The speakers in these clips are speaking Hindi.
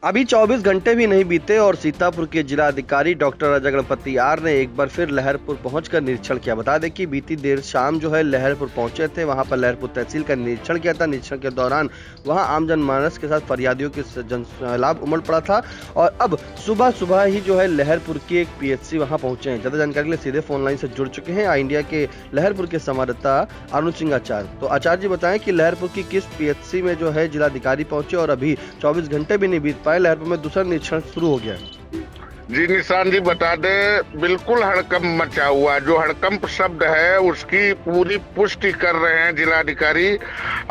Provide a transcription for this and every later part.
अभी 24 घंटे भी नहीं बीते और सीतापुर के जिलाधिकारी डॉक्टर राजा गणपति आर ने एक बार फिर लहरपुर पहुंचकर निरीक्षण किया। बता दें कि बीती देर शाम जो है लहरपुर पहुंचे थे, वहां पर लहरपुर तहसील का निरीक्षण किया था। निरीक्षण के दौरान वहां आम जनमानस के साथ फरियादियों के जनसैलाब उमड़ पड़ा था और अब सुबह सुबह ही जो है लहरपुर की एक पीएचसी वहां पहुंचे हैं। ज्यादा जानकारी के लिए सीधे फोन लाइन से जुड़ चुके हैं इंडिया के लहरपुर के संवाददाता अरुण सिंह आचार्य। तो आचार्य जी बताएं कि लहरपुर की किस पीएचसी में जो है जिलाधिकारी पहुंचे और अभी 24 घंटे भी नहीं बीत लहरपुर में दूसरा निरीक्षण शुरू हो गया है। जी निशान जी, बता दे, बिल्कुल हड़कंप मचा हुआ। जो हड़कंप शब्द है उसकी पूरी पुष्टि कर रहे हैं जिलाधिकारी।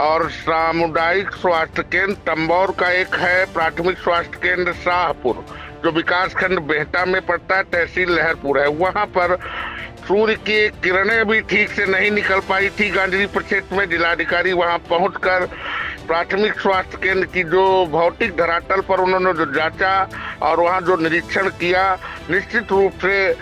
और सामुदायिक स्वास्थ्य केंद्र तंबौर का एक है, प्राथमिक स्वास्थ्य केंद्र शाहपुर जो विकास खंड बेहटा में पड़ता है, तहसील लहरपुर है। वहां पर सूर्य की किरणें भी ठीक से नहीं निकल पाई थी गांजरी प्रक्षेत्र में। जिलाधिकारी वहां पहुंचकर प्राथमिक स्वास्थ्य केंद्र की जो भौतिक धरातल पर उन्होंने जो जांचा और वहां जो निरीक्षण किया, निश्चित रूप से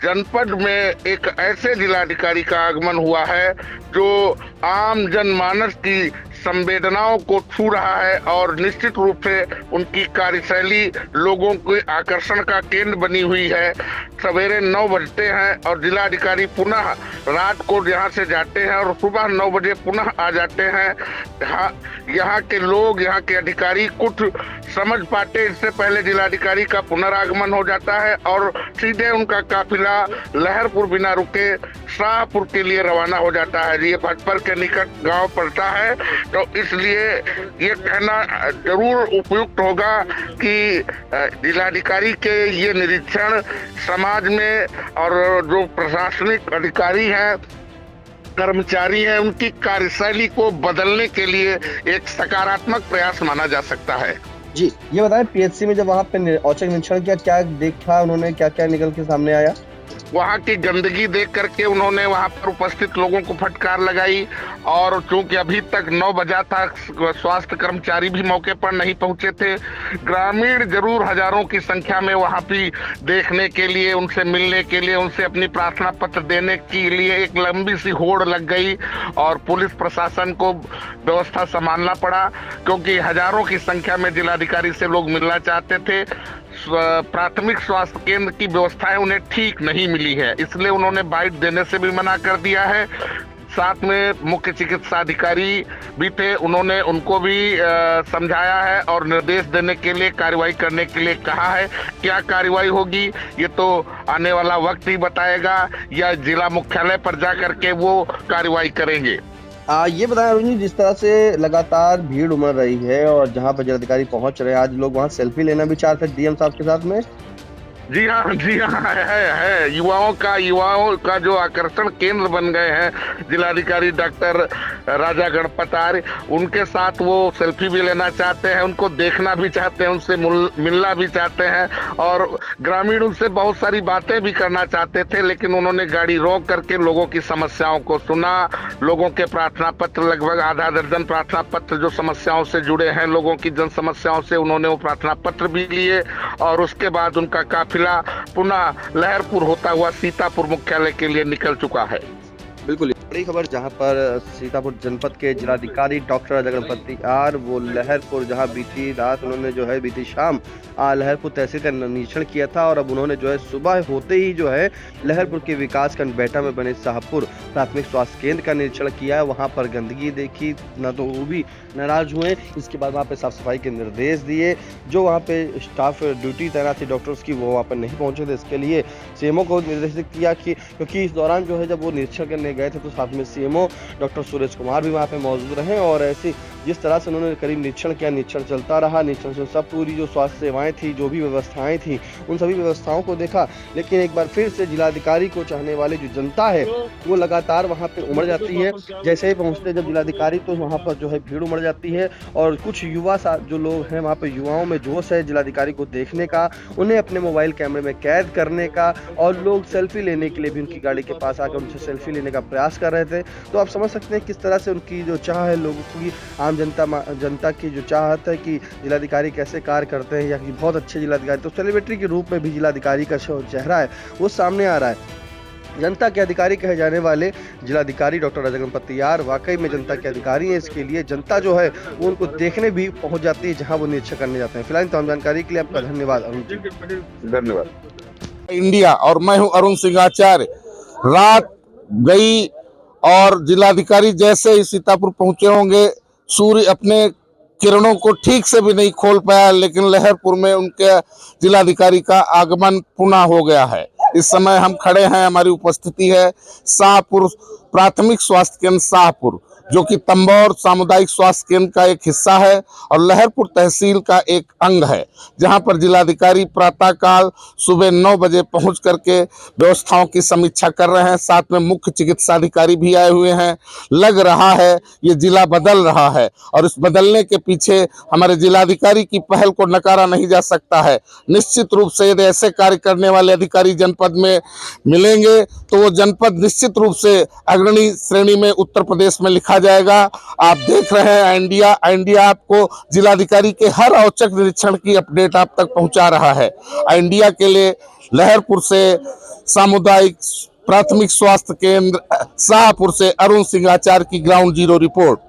जनपद में एक ऐसे जिलाधिकारी का आगमन हुआ है जो आम जनमानस की संवेदनाओं को छू रहा है और निश्चित रूप से उनकी कार्यशैली लोगों के आकर्षण का केंद्र बनी हुई है। सवेरे 9 बजते हैं और जिलाधिकारी पुनः रात को यहाँ से जाते हैं और सुबह 9 बजे पुनः आ जाते हैं। यहाँ के लोग, यहाँ के अधिकारी कुछ समझ पाते, इससे पहले जिलाधिकारी का पुनरागमन हो जाता है और सीधे उनका काफिला लहरपुर बिना रुके शाहपुर के लिए रवाना हो जाता है। ये भटपर के निकट गांव पड़ता है, तो इसलिए ये कहना जरूर उपयुक्त होगा कि जिलाधिकारी के ये निरीक्षण समाज में और जो प्रशासनिक अधिकारी हैं, कर्मचारी हैं, उनकी कार्यशैली को बदलने के लिए एक सकारात्मक प्रयास माना जा सकता है। जी, ये बताएं पीएचसी में जब वहाँ पे औचक निरीक्षण किया, क्या देखा उन्होंने, क्या क्या निकल के सामने आया? वहाँ की गंदगी देख करके उन्होंने वहाँ पर उपस्थित लोगों को फटकार लगाई और चूंकि अभी तक 9 बजा था, स्वास्थ्य कर्मचारी भी मौके पर नहीं पहुंचे थे। ग्रामीण जरूर हजारों की संख्या में वहाँ भी देखने के लिए, उनसे मिलने के लिए, उनसे अपनी प्रार्थना पत्र देने के लिए एक लंबी सी होड़ लग गई और पुलिस प्रशासन को व्यवस्था संभालना पड़ा क्योंकि हजारों की संख्या में जिलाधिकारी से लोग मिलना चाहते थे। प्राथमिक स्वास्थ्य केंद्र की व्यवस्थाएं उन्हें ठीक नहीं मिली है, इसलिए उन्होंने बाइट देने से भी मना कर दिया है। साथ में मुख्य चिकित्सा अधिकारी भी थे, उन्होंने उनको भी समझाया है और निर्देश देने के लिए, कार्रवाई करने के लिए कहा है। क्या कार्रवाई होगी ये तो आने वाला वक्त ही बताएगा या जिला मुख्यालय पर जा करके वो कार्रवाई करेंगे। ये बताएं अरुण जी, जिस तरह से लगातार भीड़ उमड़ रही है और जहां पर जिलाधिकारी पहुंच रहे हैं, आज लोग वहां सेल्फी लेना भी चाहते हैं डीएम साहब के साथ में। जी हाँ, है। युवाओं का जो आकर्षण केंद्र बन गए हैं जिलाधिकारी डॉक्टर राजा गणपत आर्य, उनके साथ वो सेल्फी भी लेना चाहते हैं, उनको देखना भी चाहते हैं, उनसे मिलना भी चाहते हैं और ग्रामीण उनसे बहुत सारी बातें भी करना चाहते थे, लेकिन उन्होंने गाड़ी रोक करके लोगों की समस्याओं को सुना। लोगों के प्रार्थना पत्र, लगभग आधा दर्जन प्रार्थना पत्र जो समस्याओं से जुड़े हैं, लोगों की जन समस्याओं से, उन्होंने वो प्रार्थना पत्र भी लिए और उसके बाद उनका काफिला पुनः लहरपुर होता हुआ सीतापुर मुख्यालय के लिए निकल चुका है। बिल्कुल बड़ी खबर, जहां पर सीतापुर जनपद के जिलाधिकारी डॉक्टर राजा गणपति आर वो लहरपुर, जहां बीती रात उन्होंने जो है बीती शाम लहरपुर तहसील का निरीक्षण किया था और अब उन्होंने जो है सुबह होते ही जो है लहरपुर के विकास खंड बेहटा में बने शाहपुर प्राथमिक स्वास्थ्य केंद्र का निरीक्षण किया है। वहां पर गंदगी देखी ना, तो वो भी नाराज हुए। इसके बाद वहाँ पे साफ सफाई के निर्देश दिए। जो वहाँ पे स्टाफ ड्यूटी तैनात थी डॉक्टर्स की, वो वहाँ पर नहीं पहुंचे थे। इसके लिए सीएमओ को निर्देशित किया कि क्योंकि इस दौरान जो है जब वो निरीक्षण करने गए थे तो साथ में सीएमओ डॉक्टर सुरेश कुमार भी वहाँ पे मौजूद रहे और ऐसी जिस तरह से उन्होंने करीब निरीक्षण किया, निरीक्षण चलता रहा। निरीक्षण से सब पूरी जो स्वास्थ्य सेवाएं थी, जो भी व्यवस्थाएं थी, उन सभी व्यवस्थाओं को देखा। लेकिन एक बार फिर से जिलाधिकारी को चाहने वाली जो जनता है वो लगातार वहाँ पे उमड़ जाती है। जैसे ही पहुँचते जब जिलाधिकारी तो वहाँ पर जो है भीड़ उमड़ जाती है और कुछ युवा जो लोग हैं वहाँ पे, युवाओं में जोश है जिलाधिकारी को देखने का, उन्हें अपने मोबाइल कैमरे में कैद करने का और लोग सेल्फी लेने के लिए भी उनकी गाड़ी के पास आकर उनसे सेल्फी लेने का प्रयास कर रहे थे। तो आप समझ सकते हैं किस तरह से उनकी जो चाह है, लोगों की, आम जनता की जो चाहत है कि जिलाधिकारी कैसे कार्य करते हैं या कि बहुत अच्छे जिलाधिकारी, तो सेलिब्रिटी के रूप में भी जिलाधिकारी का चेहरा है वो सामने आ रहा है। जनता के अधिकारी कहे जाने वाले जिलाधिकारी डॉक्टर राजा गणपति यार वाकई में जनता के अधिकारी हैं। इसके लिए जनता जो है वो उनको देखने भी पहुंच जाती है जहां वो निरीक्षण करने जाते हैं। फिलहाल तमाम जानकारी के लिए आपका धन्यवाद अरुण जी। धन्यवाद। इंडिया और मैं हूं अरुण सिंहाचार्य। रात गई और जिलाधिकारी जैसे ही सीतापुर पहुंचे होंगे, सूर्य अपने किरणों को ठीक से भी नहीं खोल पाया, लेकिन लहरपुर में उनके जिलाधिकारी का आगमन पुनः हो गया है। इस समय हम खड़े हैं, हमारी उपस्थिति है शाहपुर प्राथमिक स्वास्थ्य केंद्र शाहपुर, जो कि तंबौर सामुदायिक स्वास्थ्य केंद्र का एक हिस्सा है और लहरपुर तहसील का एक अंग है, जहां पर जिलाधिकारी प्रातःकाल सुबह 9 बजे पहुंच करके व्यवस्थाओं की समीक्षा कर रहे हैं। साथ में मुख्य चिकित्सा अधिकारी भी आए हुए हैं। लग रहा है ये जिला बदल रहा है और इस बदलने के पीछे हमारे जिलाधिकारी की पहल को नकारा नहीं जा सकता है। निश्चित रूप से यदि ऐसे कार्य करने वाले अधिकारी जनपद में मिलेंगे तो वो जनपद निश्चित रूप से अग्रणी श्रेणी में उत्तर प्रदेश में लिखा जाएगा। आप देख रहे हैं इंडिया आपको जिलाधिकारी के हर औचक निरीक्षण की अपडेट आप तक पहुंचा रहा है। इंडिया के लिए लहरपुर से सामुदायिक प्राथमिक स्वास्थ्य केंद्र शाहपुर से अरुण सिंहाचार्य की ग्राउंड जीरो रिपोर्ट।